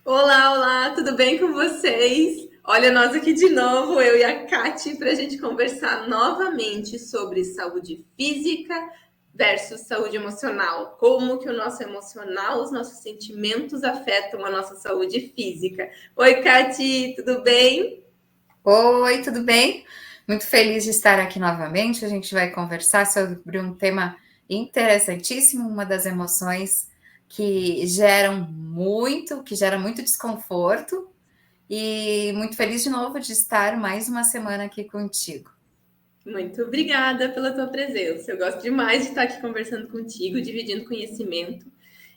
Olá, olá, tudo bem com vocês? Olha, nós aqui de novo, eu e a Kati, para a gente conversar novamente sobre saúde física versus saúde emocional. Como que o nosso emocional, os nossos sentimentos afetam a nossa saúde física. Oi, Kati, tudo bem? Oi, tudo bem? Muito feliz de estar aqui novamente. A gente vai conversar sobre um tema interessantíssimo, uma das emoções que gera muito desconforto, e muito feliz de novo de estar mais uma semana aqui contigo. Muito obrigada pela tua presença. Eu gosto demais de estar aqui conversando contigo, dividindo conhecimento.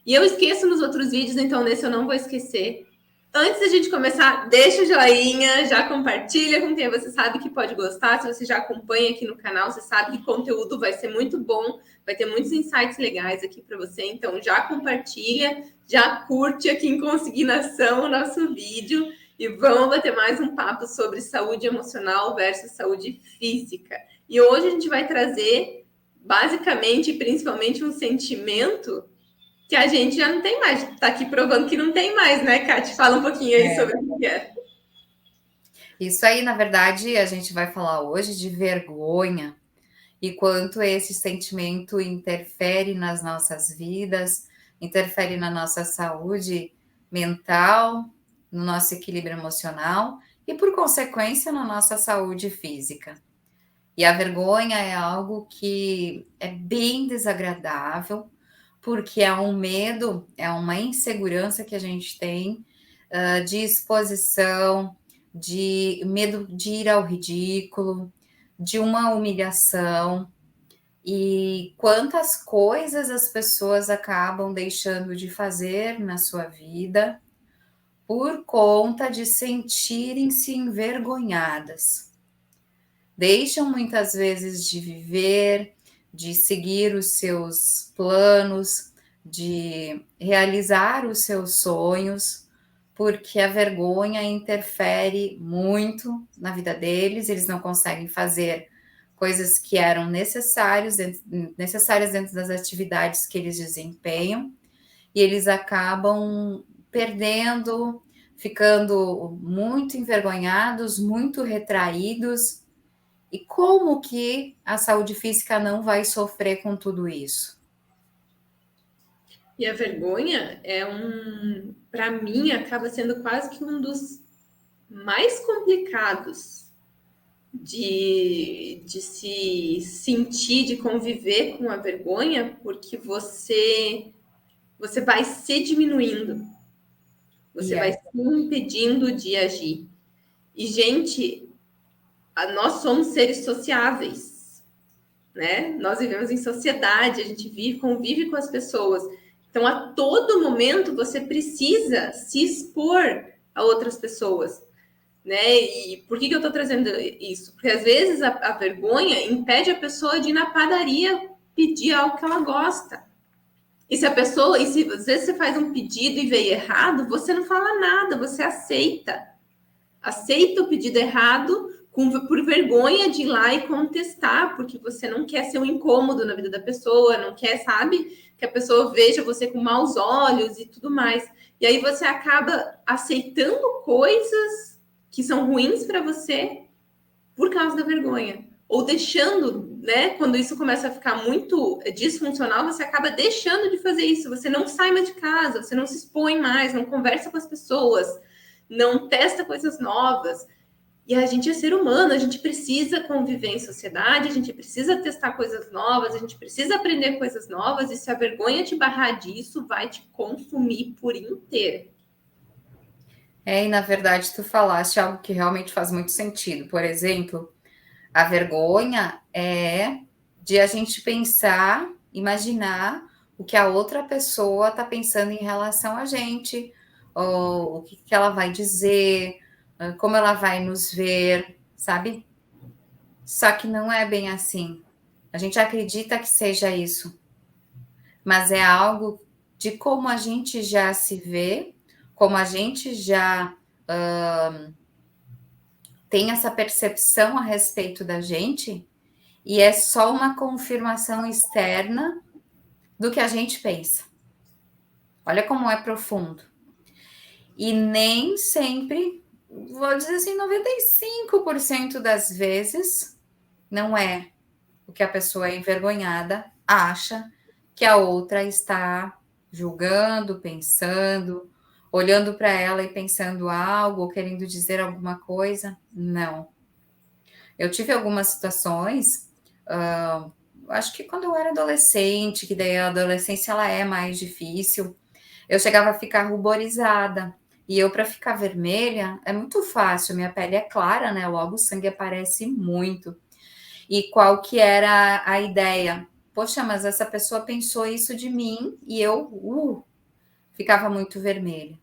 E eu esqueço nos outros vídeos, então nesse eu não vou esquecer. Antes da gente começar, deixa o joinha, já compartilha com quem você sabe que pode gostar. Se você já acompanha aqui no canal, você sabe que o conteúdo vai ser muito bom, vai ter muitos insights legais aqui para você. Então já compartilha, já curte aqui em Consignação o nosso vídeo e vamos bater mais um papo sobre saúde emocional versus saúde física. E hoje a gente vai trazer basicamente e principalmente um sentimento que a gente já não tem mais. Tá aqui provando que não tem mais, né, Kate? Fala um pouquinho aí sobre o que é. Isso aí, na verdade, a gente vai falar hoje de vergonha e quanto esse sentimento interfere nas nossas vidas, interfere na nossa saúde mental, no nosso equilíbrio emocional e, por consequência, na nossa saúde física. E a vergonha é algo que é bem desagradável, porque é um medo, é uma insegurança que a gente tem de exposição, de medo de ir ao ridículo, de uma humilhação. E quantas coisas as pessoas acabam deixando de fazer na sua vida por conta de sentirem-se envergonhadas. Deixam muitas vezes de viver, de seguir os seus planos, de realizar os seus sonhos, porque a vergonha interfere muito na vida deles, eles não conseguem fazer coisas que eram necessárias dentro das atividades que eles desempenham, e eles acabam perdendo, ficando muito envergonhados, muito retraídos. E como que a saúde física não vai sofrer com tudo isso? E a vergonha é para mim, acaba sendo quase que um dos mais complicados de se sentir, de conviver com a vergonha, porque você vai se diminuindo, E você vai é, se impedindo de agir. E, gente, nós somos seres sociáveis, né? Nós vivemos em sociedade, a gente convive com as pessoas. Então, a todo momento, você precisa se expor a outras pessoas, né? E por que eu estou trazendo isso? Porque às vezes a vergonha impede a pessoa de ir na padaria pedir algo que ela gosta. E se a pessoa, e se às vezes você faz um pedido e veio errado, você não fala nada, você aceita o pedido errado por vergonha de ir lá e contestar, porque você não quer ser um incômodo na vida da pessoa, não quer, sabe, que a pessoa veja você com maus olhos e tudo mais. E aí você acaba aceitando coisas que são ruins para você por causa da vergonha. Ou deixando, né? Quando isso começa a ficar muito disfuncional, você acaba deixando de fazer isso. Você não sai mais de casa, você não se expõe mais, não conversa com as pessoas, não testa coisas novas. E a gente é ser humano, a gente precisa conviver em sociedade, a gente precisa testar coisas novas, a gente precisa aprender coisas novas, e se a vergonha te barrar disso, vai te consumir por inteiro. e na verdade tu falaste algo que realmente faz muito sentido. Por exemplo, a vergonha é de a gente pensar, imaginar o que a outra pessoa está pensando em relação a gente, ou o que ela vai dizer, como ela vai nos ver, sabe? Só que não é bem assim. A gente acredita que seja isso, mas é algo de como a gente já se vê, como a gente já tem essa percepção a respeito da gente, e é só uma confirmação externa do que a gente pensa. Olha como é profundo. E nem sempre, vou dizer assim, 95% das vezes, não é o que a pessoa envergonhada acha que a outra está julgando, pensando, olhando para ela e pensando algo, ou querendo dizer alguma coisa. Não. Eu tive algumas situações, acho que quando eu era adolescente, que daí a adolescência ela é mais difícil, eu chegava a ficar ruborizada. E eu, para ficar vermelha, é muito fácil. Minha pele é clara, né? Logo o sangue aparece muito. E qual que era a ideia? Poxa, mas essa pessoa pensou isso de mim e eu ficava muito vermelha.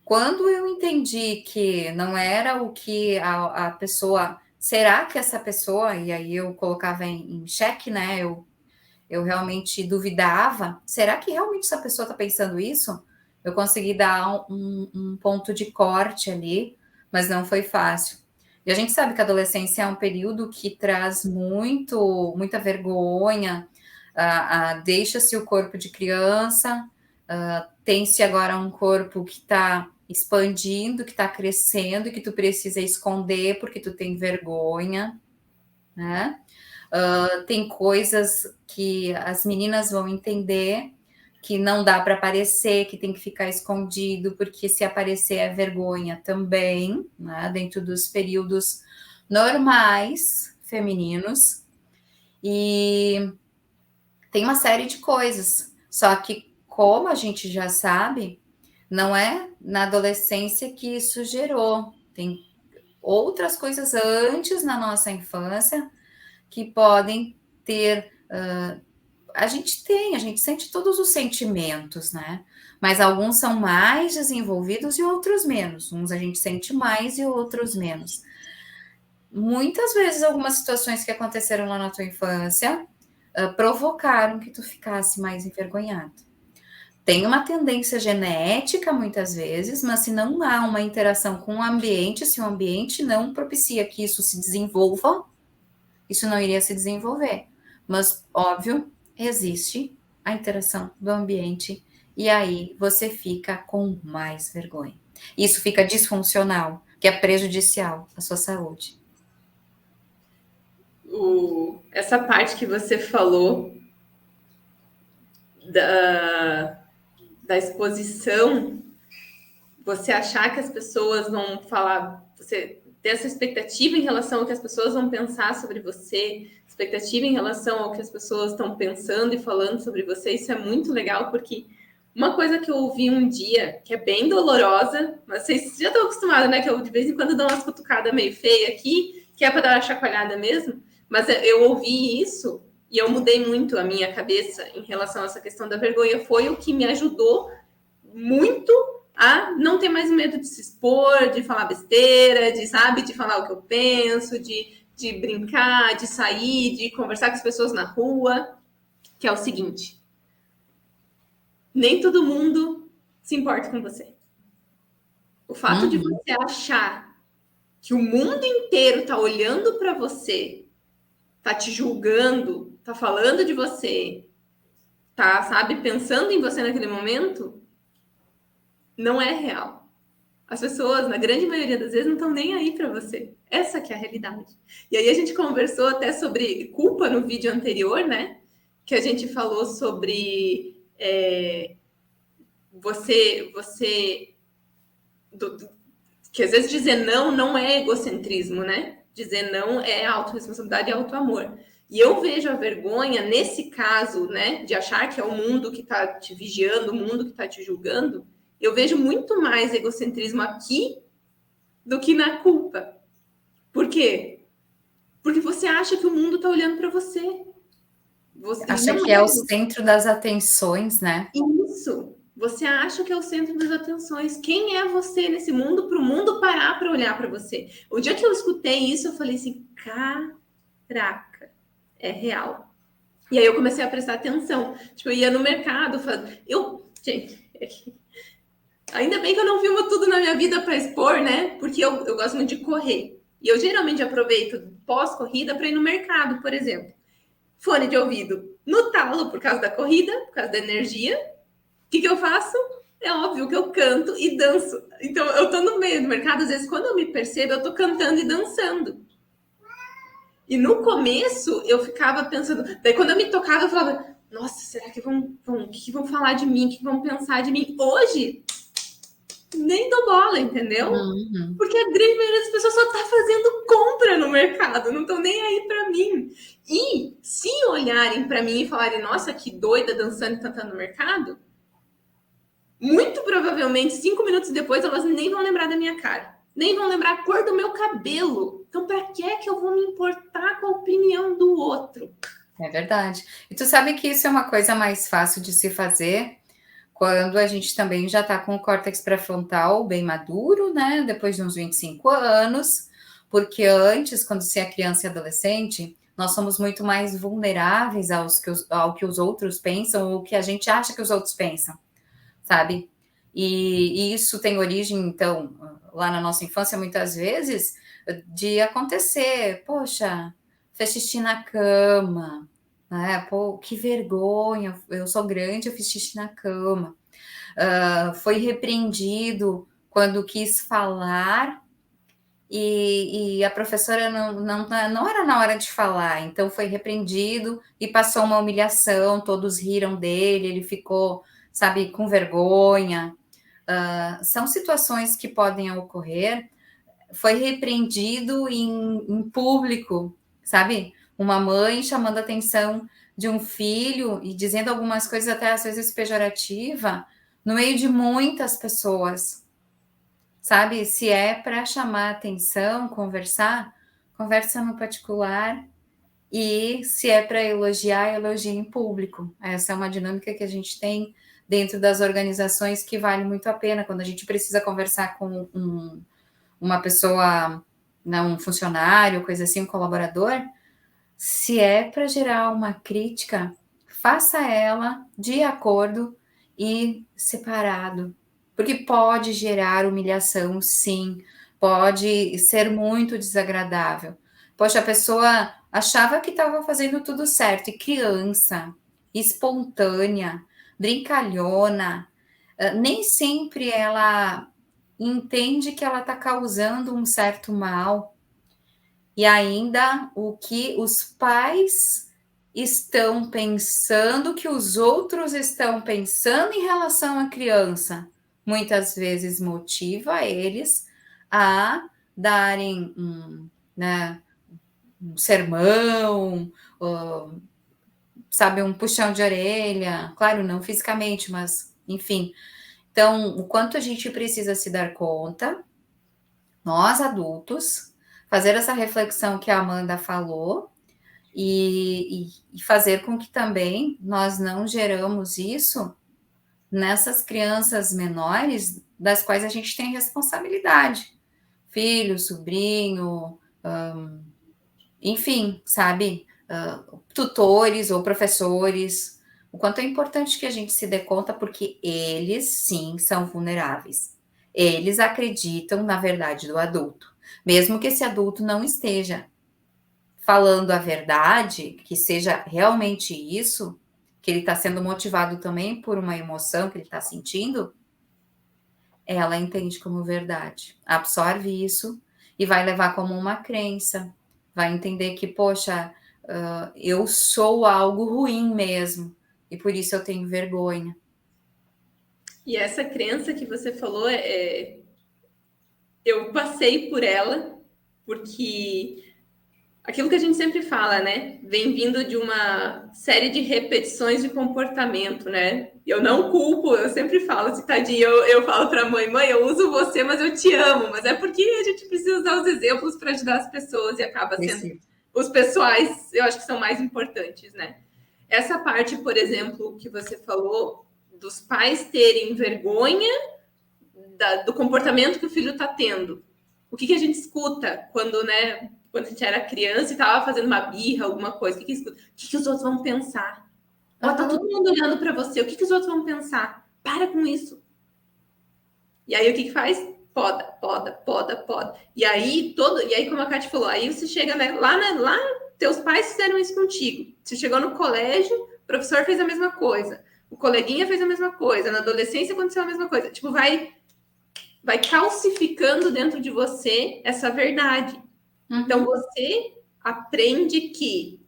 Quando eu entendi que não era o que a pessoa. Será que essa pessoa. E aí eu colocava em xeque, né? Eu realmente duvidava. Será que realmente essa pessoa está pensando isso? Eu consegui dar um ponto de corte ali, mas não foi fácil. E a gente sabe que a adolescência é um período que traz muita vergonha, deixa-se o corpo de criança, tem-se agora um corpo que está expandindo, que está crescendo, que tu precisa esconder porque tu tem vergonha, né? Tem coisas que as meninas vão entender que não dá para aparecer, que tem que ficar escondido, porque se aparecer é vergonha também, né? Dentro dos períodos normais femininos. E tem uma série de coisas. Só que, como a gente já sabe, não é na adolescência que isso gerou. Tem outras coisas antes na nossa infância que podem ter. A gente sente todos os sentimentos, né? Mas alguns são mais desenvolvidos e outros menos. Uns a gente sente mais e outros menos. Muitas vezes, algumas situações que aconteceram lá na tua infância provocaram que tu ficasse mais envergonhado. Tem uma tendência genética, muitas vezes, mas se não há uma interação com o ambiente, se o ambiente não propicia que isso se desenvolva, isso não iria se desenvolver. Mas, óbvio, existe a interação do ambiente e aí você fica com mais vergonha. Isso fica disfuncional, que é prejudicial à sua saúde. Essa parte que você falou da exposição, você achar que as pessoas vão falar, você ter essa expectativa em relação ao que as pessoas vão pensar sobre você, expectativa em relação ao que as pessoas estão pensando e falando sobre você, isso é muito legal, porque uma coisa que eu ouvi um dia, que é bem dolorosa, mas vocês já estão acostumados, né? Que eu de vez em quando dou umas cutucadas meio feia aqui, que é para dar uma chacoalhada mesmo, mas eu ouvi isso e eu mudei muito a minha cabeça em relação a essa questão da vergonha. Foi o que me ajudou muito a não ter mais medo de se expor, de falar besteira, de falar o que eu penso, de brincar, de sair, de conversar com as pessoas na rua, que é o seguinte: nem todo mundo se importa com você. O fato de você achar que o mundo inteiro tá olhando para você, tá te julgando, tá falando de você, tá, sabe, pensando em você naquele momento, não é real. As pessoas, na grande maioria das vezes, não estão nem aí para você. Essa que é a realidade. E aí a gente conversou até sobre culpa no vídeo anterior, né? Que a gente falou sobre que às vezes dizer não é egocentrismo, né? Dizer não é autorresponsabilidade e autoamor. E eu vejo a vergonha nesse caso, né, de achar que é o mundo que está te vigiando, o mundo que está te julgando. Eu vejo muito mais egocentrismo aqui do que na culpa. Por quê? Porque você acha que o mundo está olhando para você. Você Acha não que é o centro das atenções, né? isso. Você acha que é o centro das atenções. Quem é você nesse mundo para o mundo parar para olhar para você? O dia que eu escutei isso, eu falei assim: caraca, é real. E aí eu comecei a prestar atenção. Tipo, eu ia no mercado, gente, ainda bem que eu não filmo tudo na minha vida para expor, né? Porque eu gosto muito de correr. E eu geralmente aproveito pós-corrida para ir no mercado, por exemplo. Fone de ouvido no talo por causa da corrida, por causa da energia. O que eu faço? É óbvio que eu canto e danço. Então, eu tô no meio do mercado, às vezes, quando eu me percebo, eu tô cantando e dançando. E no começo, eu ficava pensando... Daí, quando eu me tocava, eu falava... Nossa, será que que vão falar de mim? O que vão pensar de mim? Hoje, nem dou bola, entendeu? Uhum. Porque a grande maioria das pessoas só tá fazendo compra no mercado, não estão nem aí para mim. E se olharem para mim e falarem, nossa, que doida dançando e cantando no mercado, muito provavelmente 5 minutos depois elas nem vão lembrar da minha cara, nem vão lembrar a cor do meu cabelo. Então, para que eu vou me importar com a opinião do outro? É verdade. E tu sabe que isso é uma coisa mais fácil de se fazer quando a gente também já está com o córtex pré-frontal bem maduro, né? Depois de uns 25 anos, porque antes, quando se é criança e adolescente, nós somos muito mais vulneráveis ao que os outros pensam ou o que a gente acha que os outros pensam, sabe? E isso tem origem, então, lá na nossa infância, muitas vezes, de acontecer, poxa, fez xixi na cama, né? Pô, que vergonha, eu sou grande, eu fiz xixi na cama. Foi repreendido quando quis falar e a professora não era na hora de falar, então foi repreendido e passou uma humilhação, todos riram dele, ele ficou, sabe, com vergonha. São situações que podem ocorrer. Foi repreendido em público, sabe? Uma mãe chamando a atenção de um filho e dizendo algumas coisas até às vezes pejorativa no meio de muitas pessoas, sabe? Se é para chamar atenção, conversar, conversa no particular, e se é para elogiar, elogie em público. Essa é uma dinâmica que a gente tem dentro das organizações que vale muito a pena quando a gente precisa conversar com uma pessoa, não, um funcionário, coisa assim, um colaborador. Se é para gerar uma crítica, faça ela de acordo e separado, porque pode gerar humilhação, sim, pode ser muito desagradável. Poxa, a pessoa achava que estava fazendo tudo certo, e criança, espontânea, brincalhona, nem sempre ela entende que ela está causando um certo mal. E ainda o que os pais estão pensando, que os outros estão pensando em relação à criança, muitas vezes motiva eles a darem né, um sermão, sabe, um puxão de orelha, claro, não fisicamente, mas enfim. Então, o quanto a gente precisa se dar conta, nós adultos, fazer essa reflexão que a Amanda falou e fazer com que também nós não geramos isso nessas crianças menores das quais a gente tem responsabilidade. Filho, sobrinho, enfim, sabe? Tutores ou professores. O quanto é importante que a gente se dê conta, porque eles, sim, são vulneráveis. Eles acreditam na verdade do adulto. Mesmo que esse adulto não esteja falando a verdade, que seja realmente isso, que ele está sendo motivado também por uma emoção que ele está sentindo, ela entende como verdade, absorve isso e vai levar como uma crença, vai entender que, poxa, eu sou algo ruim mesmo, e por isso eu tenho vergonha. E essa crença que você falou, eu passei por ela, porque aquilo que a gente sempre fala, né? Vem vindo de uma série de repetições de comportamento, né? Eu não culpo, eu sempre falo assim, tadinha, eu falo pra mãe, eu uso você, mas eu te amo. Mas é porque a gente precisa usar os exemplos para ajudar as pessoas e acaba sendo os pessoais, eu acho que são mais importantes, né? Essa parte, por exemplo, que você falou, dos pais terem vergonha do comportamento que o filho está tendo. O que a gente escuta quando, né, quando a gente era criança e estava fazendo uma birra, alguma coisa? O que escuta? O que os outros vão pensar? Ó, tá todo mundo olhando para você. O que os outros vão pensar? Para com isso. E aí o que faz? Poda, poda, poda, poda. E aí como a Kátia falou, aí você chega, né, lá teus pais fizeram isso contigo. Você chegou no colégio, o professor fez a mesma coisa. o coleguinha fez a mesma coisa, na adolescência aconteceu a mesma coisa. Tipo, vai calcificando dentro de você essa verdade. Então, você aprende que,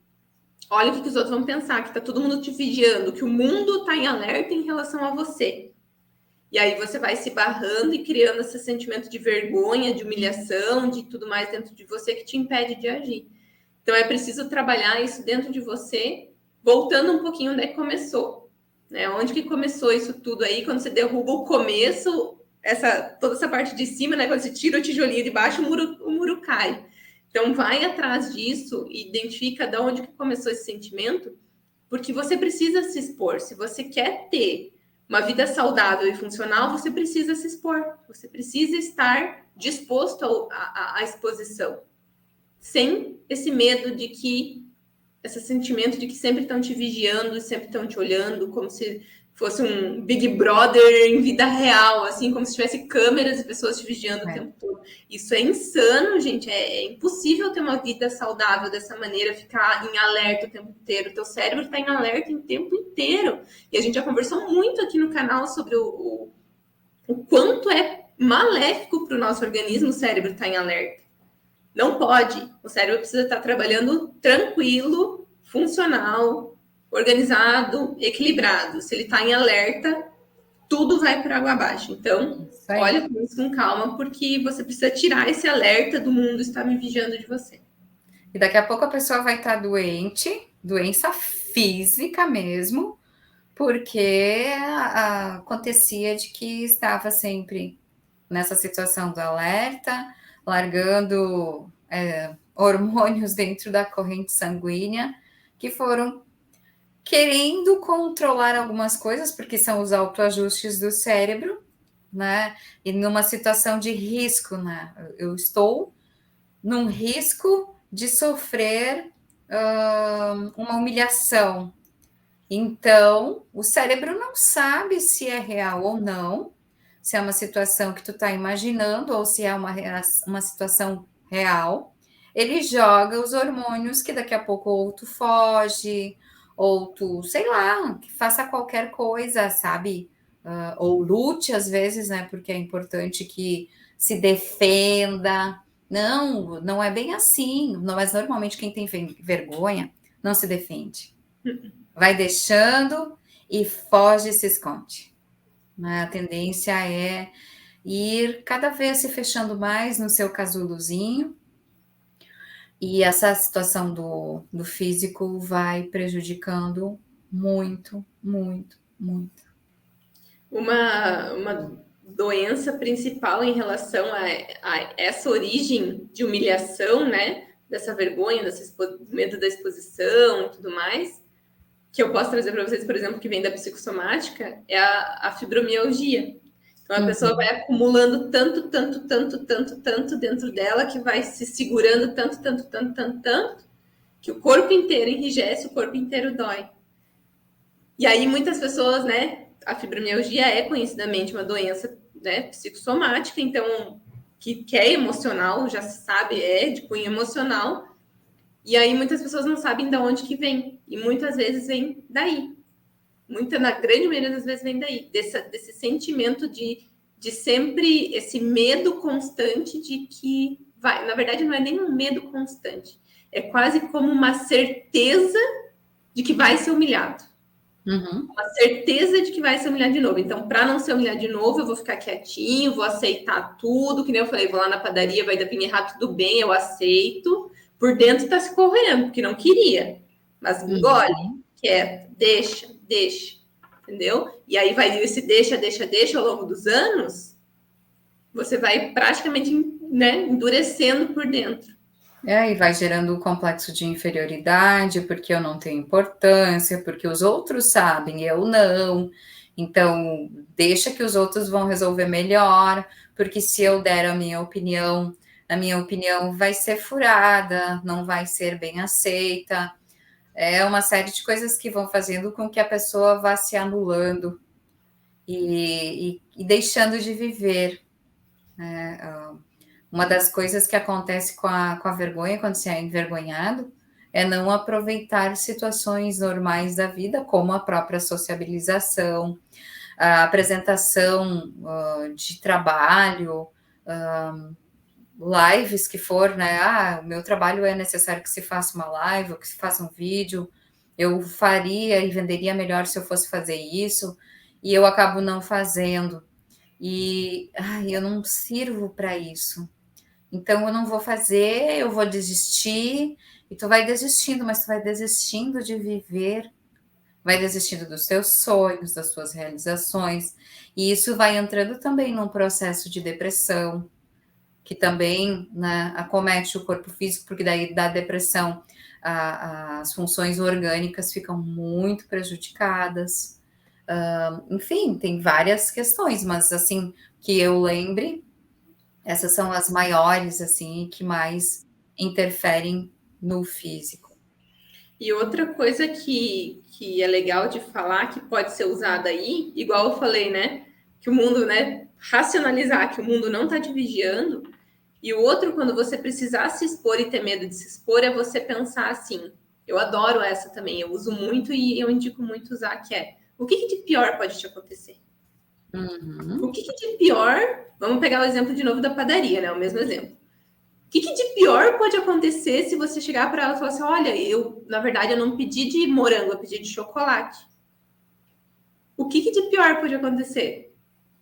olha o que os outros vão pensar, que tá todo mundo te vigiando, que o mundo tá em alerta em relação a você. E aí você vai se barrando e criando esse sentimento de vergonha, de humilhação, de tudo mais dentro de você que te impede de agir. Então é preciso trabalhar isso dentro de você, voltando um pouquinho onde é que começou. Né? Onde que começou isso tudo aí, quando você derruba o começo, toda essa parte de cima, né? Quando você tira o tijolinho de baixo, o muro cai. Então vai atrás disso e identifica de onde que começou esse sentimento, porque você precisa se expor. Se você quer ter uma vida saudável e funcional, você precisa se expor. Você precisa estar disposto à exposição. Sem esse medo de que, esse sentimento de que sempre estão te vigiando, sempre estão te olhando, como se fosse um Big Brother em vida real, assim, como se tivesse câmeras e pessoas te vigiando o tempo todo. Isso é insano, gente. É impossível ter uma vida saudável dessa maneira, ficar em alerta o tempo inteiro. O teu cérebro está em alerta o tempo inteiro. E a gente já conversou muito aqui no canal sobre o quanto é maléfico para o nosso organismo o cérebro estar em alerta. Não pode. O cérebro precisa estar trabalhando tranquilo, funcional, organizado, equilibrado. Se ele está em alerta, tudo vai por água abaixo. Então, olha isso com calma, porque você precisa tirar esse alerta do mundo estar me vigiando de você. E daqui a pouco a pessoa vai estar doente, doença física mesmo, porque acontecia de que estava sempre nessa situação do alerta, largando hormônios dentro da corrente sanguínea, que foram querendo controlar algumas coisas, porque são os autoajustes do cérebro, né? E numa situação de risco, né? Eu estou num risco de sofrer uma humilhação. Então, o cérebro não sabe se é real ou não, se é uma situação que tu está imaginando ou se é uma situação real. Ele joga os hormônios que daqui a pouco ou tu foge, ou tu, sei lá, que faça qualquer coisa, sabe? Ou lute às vezes, né? Porque é importante que se defenda. Não, não é bem assim. Mas normalmente quem tem vergonha não se defende. Vai deixando e foge e se esconde. A tendência é ir cada vez se fechando mais no seu casulozinho, e essa situação do físico vai prejudicando muito, muito, muito. Uma doença principal em relação a essa origem de humilhação, né? Dessa vergonha, medo da exposição e tudo mais, que eu posso trazer para vocês, por exemplo, que vem da psicossomática, é a fibromialgia. Então, a pessoa vai acumulando tanto dentro dela, que vai se segurando tanto, que o corpo inteiro enrijece, o corpo inteiro dói. E aí, muitas pessoas, né, a fibromialgia é conhecidamente uma doença, né, psicossomática, então, que é emocional, já se sabe, é de cunho emocional. E aí, muitas pessoas não sabem de onde que vem. E muitas vezes vem daí. Na grande maioria das vezes vem daí, desse sentimento de sempre esse medo constante de que vai. Na verdade, não é nem um medo constante, é quase como uma certeza de que vai ser humilhado. Uma certeza de que vai ser humilhado de novo. Então, para não ser humilhado de novo, eu vou ficar quietinho, vou aceitar tudo, que nem eu falei, vou lá na padaria, vai vir errado, tudo bem, eu aceito. Por dentro tá se correndo, porque não queria. Mas engole, quieto, deixa, entendeu? E aí vai esse deixa ao longo dos anos, você vai praticamente, né, endurecendo por dentro. E vai gerando um complexo de inferioridade, porque eu não tenho importância, porque os outros sabem, eu não. Então, deixa que os outros vão resolver melhor, porque se eu der a minha opinião vai ser furada, não vai ser bem aceita. É uma série de coisas que vão fazendo com que a pessoa vá se anulando e deixando de viver. Uma das coisas que acontece com a vergonha, quando você é envergonhado, é não aproveitar situações normais da vida, como a própria sociabilização, a apresentação de trabalho, lives que for, né? Ah, o meu trabalho é necessário que se faça uma live, ou que se faça um vídeo, eu faria e venderia melhor se eu fosse fazer isso, e eu acabo não fazendo. E eu não sirvo para isso. Então eu não vou fazer, eu vou desistir, e tu vai desistindo, mas tu vai desistindo de viver, vai desistindo dos teus sonhos, das tuas realizações, e isso vai entrando também num processo de depressão, que também, né, acomete o corpo físico, porque daí da depressão as funções orgânicas ficam muito prejudicadas. Enfim, tem várias questões, mas assim, que eu lembre, essas são as maiores, assim, que mais interferem no físico. E outra coisa que é legal de falar, que pode ser usada aí, igual eu falei, né? Que o mundo, né? Racionalizar que o mundo não está te vigiando. E o outro, quando você precisar se expor e ter medo de se expor, é você pensar assim. Eu adoro essa também, eu uso muito e eu indico muito usar, que é o que de pior pode te acontecer? O que de pior? Vamos pegar o exemplo de novo da padaria, né? O mesmo exemplo. O que de pior pode acontecer se você chegar para ela e falar assim: olha, na verdade, eu não pedi de morango, eu pedi de chocolate. O que de pior pode acontecer?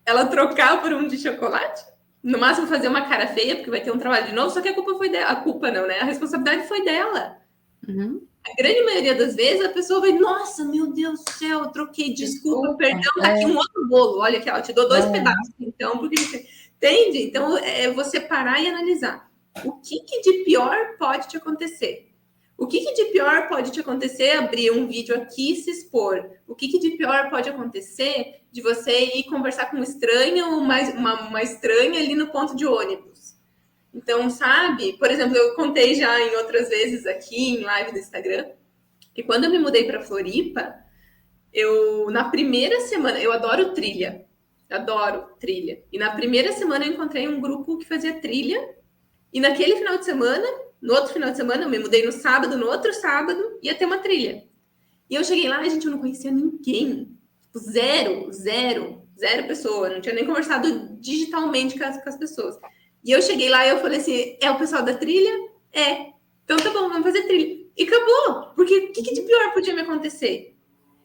Ela trocar por um de chocolate? No máximo fazer uma cara feia, porque vai ter um trabalho de novo, só que a culpa foi dela. A culpa não, né? A responsabilidade foi dela. Uhum. A grande maioria das vezes a pessoa vai, nossa, meu Deus do céu, eu troquei, desculpa, perdão, tá aqui um outro bolo. Olha aqui, ó, te dou 2 pedaços, então, porque entende? Então é você parar e analisar. O que de pior pode te acontecer? O que de pior pode te acontecer abrir um vídeo aqui e se expor? O que de pior pode acontecer de você ir conversar com um estranho ou uma estranha ali no ponto de ônibus? Então, sabe? Por exemplo, eu contei já em outras vezes aqui em live do Instagram que quando eu me mudei para Floripa, na primeira semana, eu adoro trilha. E na primeira semana eu encontrei um grupo que fazia trilha. E naquele final de semana, no outro final de semana, eu me mudei no sábado, no outro sábado, ia ter uma trilha. E eu cheguei lá e, gente, eu não conhecia ninguém. Tipo, zero pessoa. Não tinha nem conversado digitalmente com as pessoas. E eu cheguei lá e eu falei assim: é o pessoal da trilha? É. Então tá bom, vamos fazer trilha. E acabou. Porque o que de pior podia me acontecer?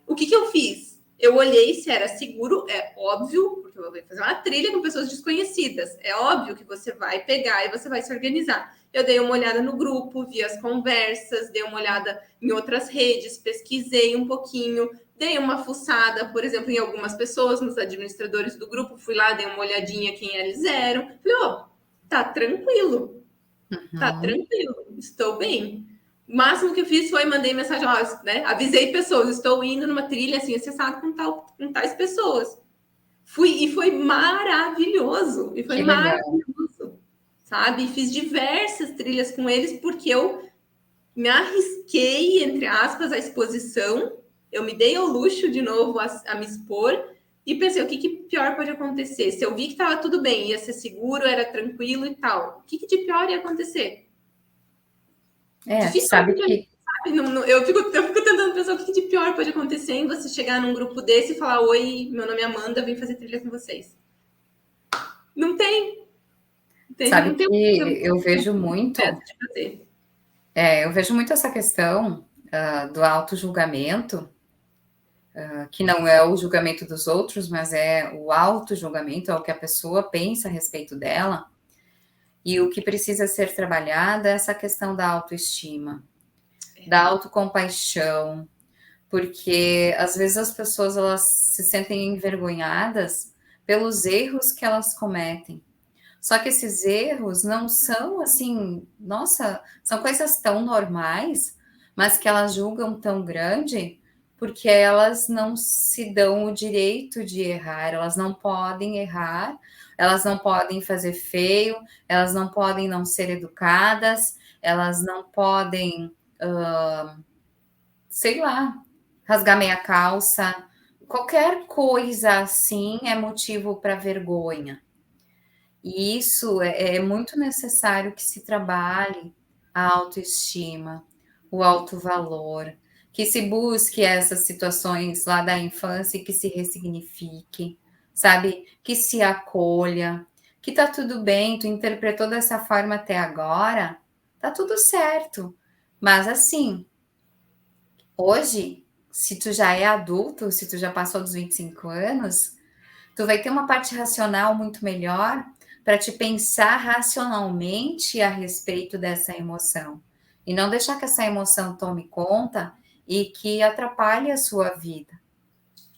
O que eu fiz? Eu olhei se era seguro, é óbvio, porque eu vou fazer uma trilha com pessoas desconhecidas. É óbvio que você vai pegar e você vai se organizar. Eu dei uma olhada no grupo, vi as conversas, dei uma olhada em outras redes, pesquisei um pouquinho, dei uma fuçada, por exemplo, em algumas pessoas, nos administradores do grupo, fui lá, dei uma olhadinha quem eles eram. Falei, ó, tá tranquilo, tá tranquilo, estou bem. O máximo que eu fiz foi mandei mensagem, ó, né? Avisei pessoas, estou indo numa trilha assim, acessado com tais pessoas. E foi maravilhoso. E foi Que legal. maravilhoso. Sabe? E fiz diversas trilhas com eles porque eu me arrisquei, entre aspas, a exposição. Eu me dei ao luxo de novo a me expor e pensei, o que pior pode acontecer? Se eu vi que estava tudo bem, ia ser seguro, era tranquilo e tal, o que de pior ia acontecer? Sabe Dificilmente, que sabe? Eu fico tentando pensar o que de pior pode acontecer em você chegar num grupo desse e falar: oi, meu nome é Amanda, vim fazer trilha com vocês. Não tem. Entende? sabe Não tem que eu vejo muito, de fazer. eu vejo muito essa questão do auto-julgamento, que não é o julgamento dos outros, mas é o auto-julgamento, é o que a pessoa pensa a respeito dela. E o que precisa ser trabalhado é essa questão da autoestima, da autocompaixão, porque às vezes as pessoas elas se sentem envergonhadas pelos erros que elas cometem. Só que esses erros não são assim, nossa, são coisas tão normais, mas que elas julgam tão grande porque elas não se dão o direito de errar, elas não podem errar, elas não podem fazer feio, elas não podem não ser educadas, elas não podem, sei lá, rasgar meia calça, qualquer coisa assim é motivo para vergonha. E isso é muito necessário que se trabalhe a autoestima, o alto valor, que se busque essas situações lá da infância e que se ressignifique, sabe? Que se acolha, que tá tudo bem, tu interpretou dessa forma até agora, tá tudo certo. Mas assim, hoje, se tu já é adulto, se tu já passou dos 25 anos, tu vai ter uma parte racional muito melhor para te pensar racionalmente a respeito dessa emoção. E não deixar que essa emoção tome conta e que atrapalhe a sua vida.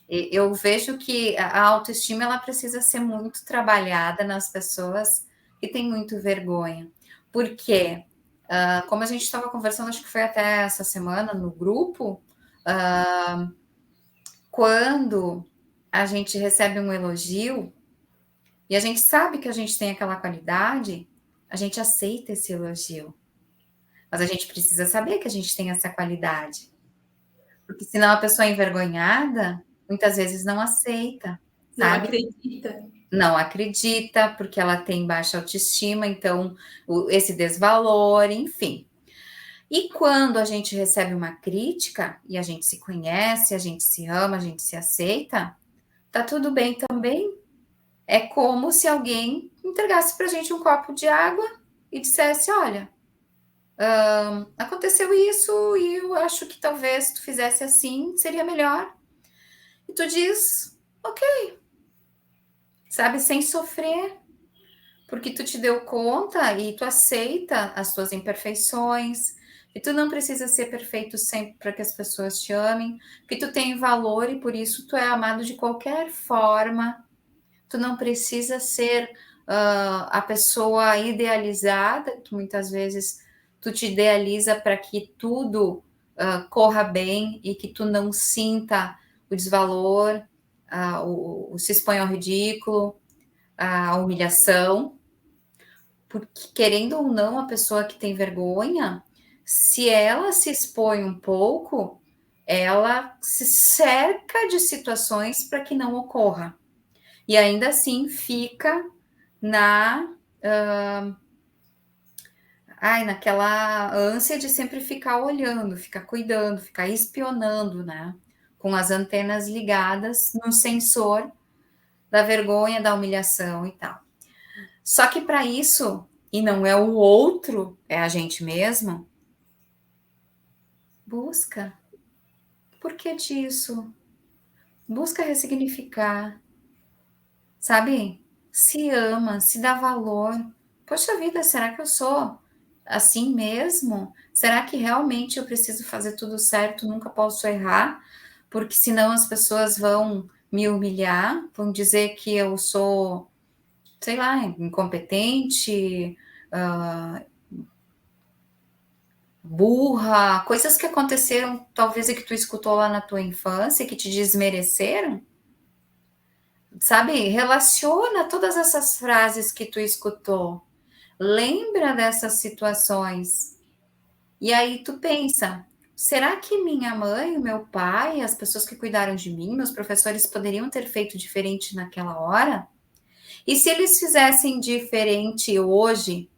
Eu vejo que a autoestima ela precisa ser muito trabalhada nas pessoas que têm muito vergonha. Porque, como a gente estava conversando, acho que foi até essa semana no grupo, quando a gente recebe um elogio e a gente sabe que a gente tem aquela qualidade, a gente aceita esse elogio. Mas a gente precisa saber que a gente tem essa qualidade. Porque senão a pessoa envergonhada, muitas vezes não aceita, Não sabe? acredita. Não acredita, porque ela tem baixa autoestima, então esse desvalor, enfim. E quando a gente recebe uma crítica e a gente se conhece, a gente se ama, a gente se aceita, tá tudo bem também. É como se alguém entregasse pra gente um copo de água e dissesse: olha, aconteceu isso e eu acho que talvez tu fizesse assim, seria melhor. E tu diz, ok, sabe, sem sofrer, porque tu te deu conta e tu aceita as tuas imperfeições, e tu não precisa ser perfeito sempre para que as pessoas te amem, que tu tem valor e por isso tu é amado de qualquer forma. Tu não precisa ser a pessoa idealizada, que muitas vezes tu te idealiza para que tudo corra bem e que tu não sinta o desvalor, o se expõe ao ridículo, a humilhação, porque querendo ou não, a pessoa que tem vergonha, se ela se expõe um pouco, ela se cerca de situações para que não ocorra. E ainda assim fica naquela ânsia de sempre ficar olhando, ficar cuidando, ficar espionando, né? Com as antenas ligadas no sensor da vergonha, da humilhação e tal. Só que para isso, e não é o outro, é a gente mesmo, busca. Por que disso? Busca ressignificar, sabe? Se ama, se dá valor. Poxa vida, será que eu sou assim mesmo? Será que realmente eu preciso fazer tudo certo, nunca posso errar? Porque senão as pessoas vão me humilhar, vão dizer que eu sou, sei lá, incompetente, burra, coisas que aconteceram talvez e que tu escutou lá na tua infância, que te desmereceram. Sabe, relaciona todas essas frases que tu escutou. Lembra dessas situações. E aí tu pensa, será que minha mãe, o meu pai, as pessoas que cuidaram de mim, meus professores poderiam ter feito diferente naquela hora? E se eles fizessem diferente hoje,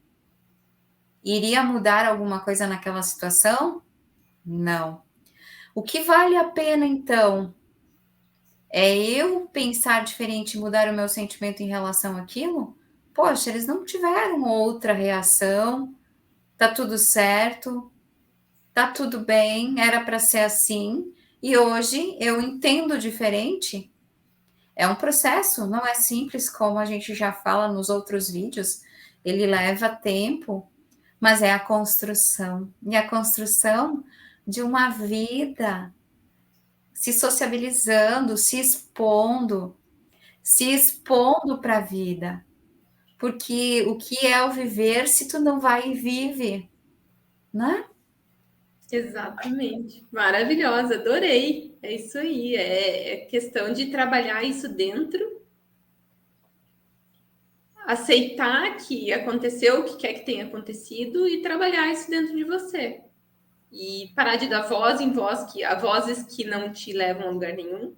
iria mudar alguma coisa naquela situação? Não. O que vale a pena então é eu pensar diferente e mudar o meu sentimento em relação àquilo? Poxa, eles não tiveram outra reação, tá tudo certo, tá tudo bem, era para ser assim, e hoje eu entendo diferente. É um processo, não é simples como a gente já fala nos outros vídeos, ele leva tempo, mas é a construção, e a construção de uma vida se sociabilizando, se expondo para a vida. Porque o que é o viver se tu não vai e vive, né? Exatamente. Maravilhosa, adorei. É isso aí. É questão de trabalhar isso dentro, aceitar que aconteceu o que quer que tenha acontecido e trabalhar isso dentro de você. E parar de dar voz em voz, a vozes que não te levam a lugar nenhum.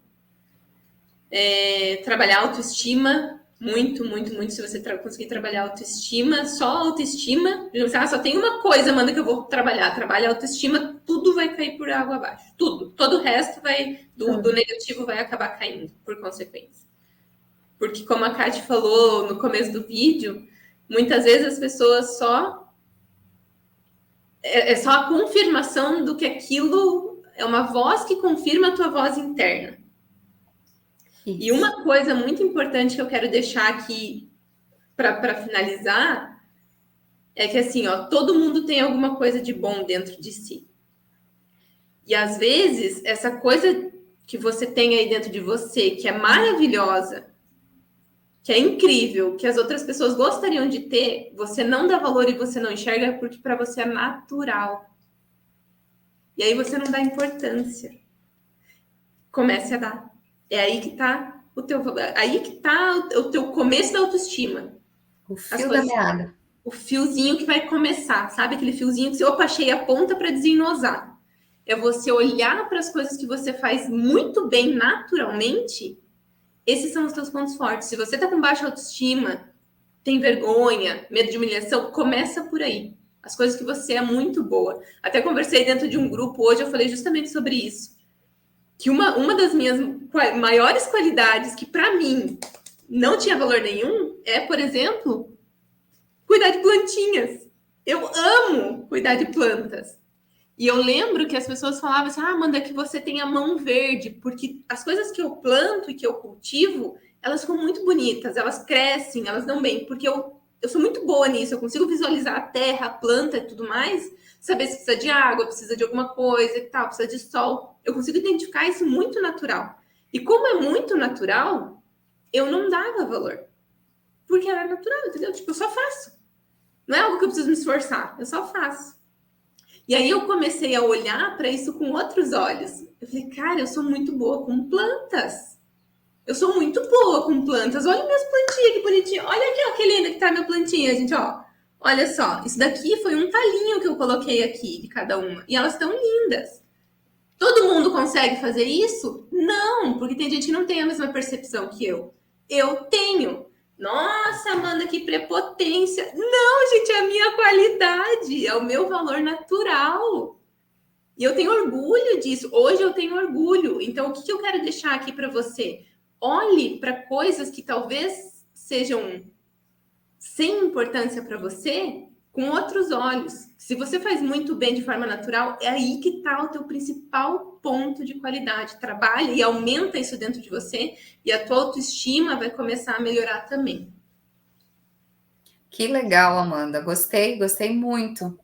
Trabalhar autoestima, muito, muito, muito. Se você conseguir trabalhar autoestima, só autoestima. Só tem uma coisa, manda, que eu vou trabalhar. Trabalha autoestima, tudo vai cair por água abaixo. Tudo. Todo o resto do negativo vai acabar caindo por consequência. Porque, como a Kate falou no começo do vídeo, muitas vezes as pessoas só... É só a confirmação do que aquilo é uma voz que confirma a tua voz interna. Isso. E uma coisa muito importante que eu quero deixar aqui para finalizar é que, assim, ó, todo mundo tem alguma coisa de bom dentro de si. E, às vezes, essa coisa que você tem aí dentro de você, que é maravilhosa, que é incrível, que as outras pessoas gostariam de ter, você não dá valor e você não enxerga porque para você é natural. E aí você não dá importância. Comece a dar. É aí que tá o teu... Aí que tá o teu começo da autoestima. O fio da meada. O fiozinho que vai começar, sabe? Aquele fiozinho que você, opa, achei a ponta para desenosar. É você olhar para as coisas que você faz muito bem naturalmente. Esses são os teus pontos fortes. Se você tá com baixa autoestima, tem vergonha, medo de humilhação, começa por aí. As coisas que você é muito boa. Até conversei dentro de um grupo hoje, eu falei justamente sobre isso. Que uma das minhas maiores qualidades, que para mim não tinha valor nenhum, é, por exemplo, cuidar de plantinhas. Eu amo cuidar de plantas. E eu lembro que as pessoas falavam assim, Amanda, que você tem a mão verde, porque as coisas que eu planto e que eu cultivo, elas ficam muito bonitas, elas crescem, elas dão bem, porque eu sou muito boa nisso, eu consigo visualizar a terra, a planta e tudo mais, saber se precisa de água, precisa de alguma coisa e tal, precisa de sol. Eu consigo identificar isso muito natural. E como é muito natural, eu não dava valor. Porque era natural, entendeu? Tipo, eu só faço. Não é algo que eu preciso me esforçar, eu só faço. E aí eu comecei a olhar para isso com outros olhos. Eu falei, cara, eu sou muito boa com plantas. Eu sou muito boa com plantas. Olha minhas plantinhas, que bonitinha. Olha aqui, ó, que linda que tá a minha plantinha, gente, ó. Olha só, isso daqui foi um talinho que eu coloquei aqui de cada uma. E elas estão lindas. Todo mundo consegue fazer isso? Não, porque tem gente que não tem a mesma percepção que eu. Eu tenho. Nossa, Amanda, que prepotência. Não, gente, é a minha qualidade, é o meu valor natural. E eu tenho orgulho disso. Hoje eu tenho orgulho. Então, o que eu quero deixar aqui para você? Olhe para coisas que talvez sejam sem importância para você com outros olhos. Se você faz muito bem de forma natural, é aí que está o teu principal ponto de qualidade. Trabalha e aumenta isso dentro de você e a tua autoestima vai começar a melhorar também. Que legal, Amanda. Gostei muito.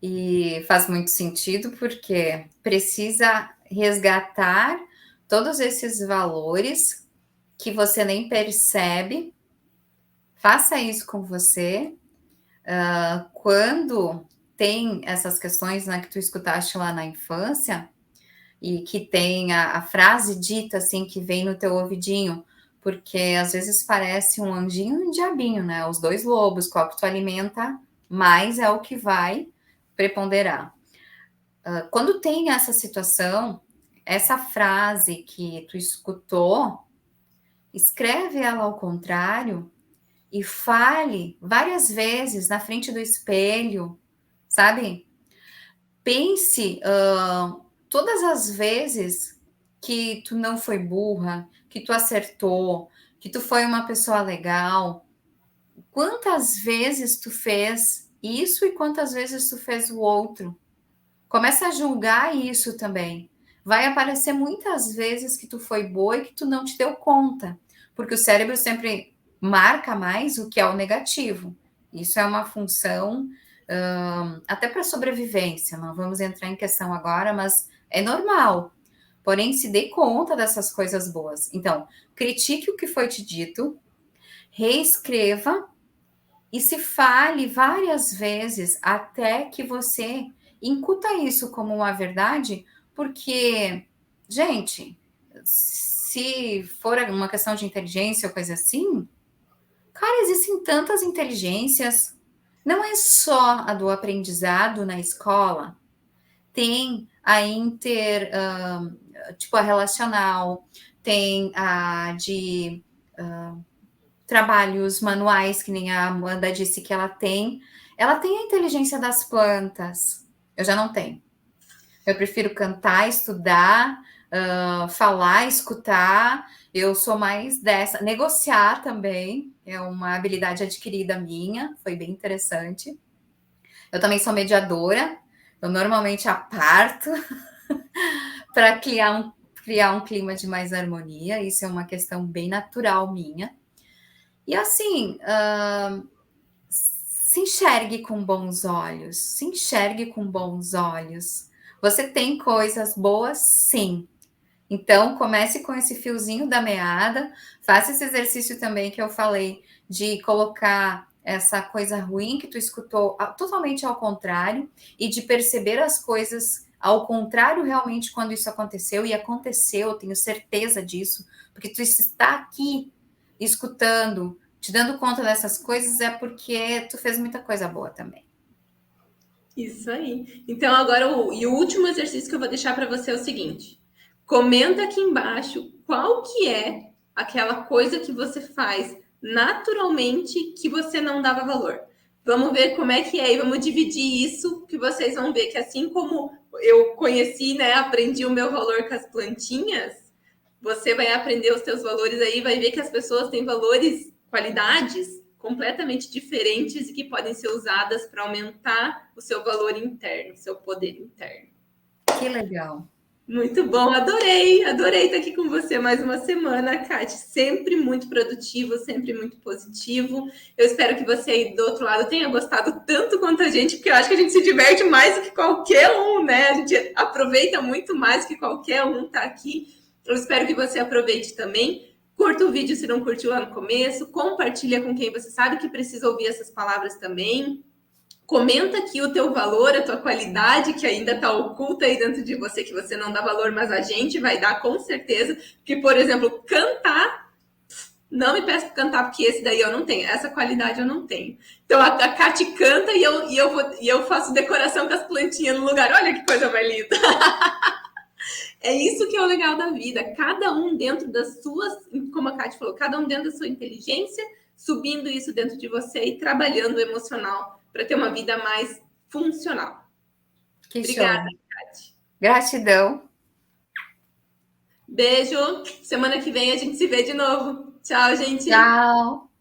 E faz muito sentido porque precisa resgatar todos esses valores que você nem percebe. Faça isso com você. Quando tem essas questões, né, que tu escutaste lá na infância e que tem a frase dita assim que vem no teu ouvidinho, porque às vezes parece um anjinho e um diabinho, né? Os dois lobos, qual que tu alimenta mais é o que vai preponderar. Quando tem essa situação, essa frase que tu escutou, escreve ela ao contrário e fale várias vezes na frente do espelho, sabe? Pense todas as vezes que tu não foi burra, que tu acertou, que tu foi uma pessoa legal. Quantas vezes tu fez isso e quantas vezes tu fez o outro? Começa a julgar isso também. Vai aparecer muitas vezes que tu foi boa e que tu não te deu conta, porque o cérebro sempre marca mais o que é o negativo. Isso é uma função até para sobrevivência. Não vamos entrar em questão agora, mas é normal. Porém, se dê conta dessas coisas boas. Então, critique o que foi te dito, reescreva e se fale várias vezes até que você incuta isso como uma verdade, porque, gente, se for uma questão de inteligência ou coisa assim, cara, existem tantas inteligências. Não é só a do aprendizado na escola, tem a tipo a relacional, tem a de trabalhos manuais, que nem a Amanda disse que ela tem a inteligência das plantas. Eu já não tenho. Eu prefiro cantar, estudar, falar, escutar. Eu sou mais dessa. Negociar também é uma habilidade adquirida minha, foi bem interessante. Eu também sou mediadora. Eu normalmente aparto para criar um clima de mais harmonia. Isso é uma questão bem natural minha. E assim, se enxergue com bons olhos, se enxergue com bons olhos. Você tem coisas boas, sim. Então, comece com esse fiozinho da meada, faça esse exercício também que eu falei, de colocar essa coisa ruim que tu escutou totalmente ao contrário, e de perceber as coisas ao contrário realmente quando isso aconteceu, e aconteceu, eu tenho certeza disso, porque tu está aqui escutando, te dando conta dessas coisas, é porque tu fez muita coisa boa também. Isso aí. Então, agora, o último exercício que eu vou deixar para você é o seguinte. Comenta aqui embaixo qual que é aquela coisa que você faz naturalmente que você não dava valor. Vamos ver como é que é e vamos dividir isso, que vocês vão ver que assim como eu conheci, né, aprendi o meu valor com as plantinhas, você vai aprender os seus valores aí, vai ver que as pessoas têm valores, qualidades completamente diferentes e que podem ser usadas para aumentar o seu valor interno, o seu poder interno. Que legal. Muito bom, adorei, adorei estar aqui com você mais uma semana, Kate. Sempre muito produtivo, sempre muito positivo. Eu espero que você aí do outro lado tenha gostado tanto quanto a gente, porque eu acho que a gente se diverte mais do que qualquer um, né? A gente aproveita muito mais que qualquer um tá aqui. Eu espero que você aproveite também. Curta o vídeo se não curtiu lá no começo, compartilha com quem você sabe que precisa ouvir essas palavras também. Comenta aqui o teu valor, a tua qualidade, que ainda está oculta aí dentro de você, que você não dá valor, mas a gente vai dar com certeza. Que, por exemplo, cantar, não me peça para cantar, porque esse daí eu não tenho, essa qualidade eu não tenho. Então a Kati canta e eu faço decoração com as plantinhas no lugar. Olha que coisa mais linda! É isso que é o legal da vida. Cada um dentro das suas, como a Kati falou, cada um dentro da sua inteligência, subindo isso dentro de você e trabalhando o emocional para ter uma vida mais funcional. Que Obrigada, show. Kati. Gratidão. Beijo. Semana que vem a gente se vê de novo. Tchau, gente. Tchau.